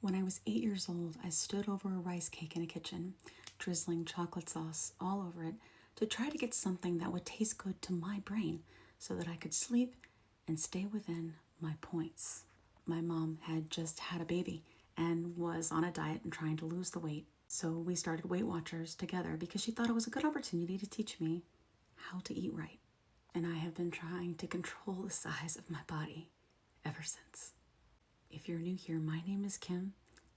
When I was 8 years old, I stood over a rice cake in a kitchen, drizzling chocolate sauce all over it to try to get something that would taste good to my brain so that I could sleep and stay within my points. My mom had just had a baby and was on a diet and trying to lose the weight. So we started Weight Watchers together because she thought it was a good opportunity to teach me how to eat right. And I have been trying to control the size of my body ever since. If you're new here, my name is Kim,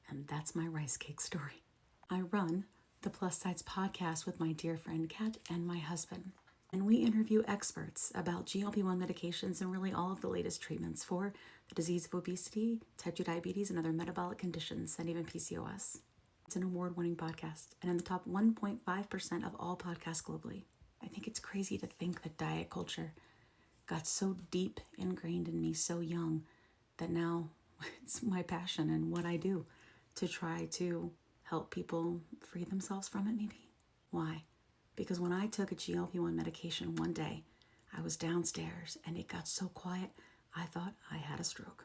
and that's my rice cake story. I run the Plus Size podcast with my dear friend Kat and my husband. And we interview experts about GLP1 medications and really all of the latest treatments for the disease of obesity, type 2 diabetes, and other metabolic conditions, and even PCOS. It's an award-winning podcast and in the top 1.5% of all podcasts globally. I think it's crazy to think that diet culture got so deep ingrained in me so young that now it's my passion and what I do to try to help people free themselves from it, maybe. Why? Because when I took a GLP-1 medication one day, I was downstairs and it got so quiet, I thought I had a stroke.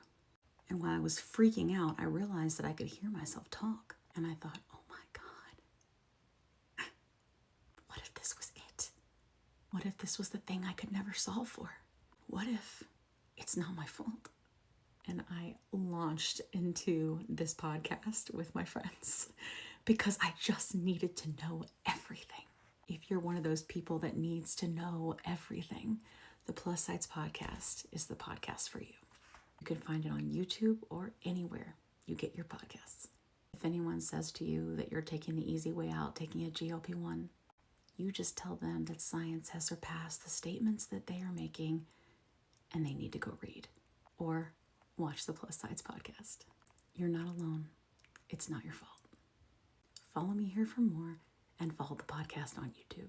And while I was freaking out, I realized that I could hear myself talk. And I thought, oh my God, what if this was it? What if this was the thing I could never solve for? What if it's not my fault? And I launched into this podcast with my friends because I just needed to know everything. If you're one of those people that needs to know everything, the Plus Size podcast is the podcast for you. You can find it on YouTube or anywhere you get your podcasts. If anyone says to you that you're taking the easy way out, taking a GLP-1, you just tell them that science has surpassed the statements that they are making and they need to go read or watch the Plus Size podcast. You're not alone. It's not your fault. Follow me here for more and follow the podcast on YouTube.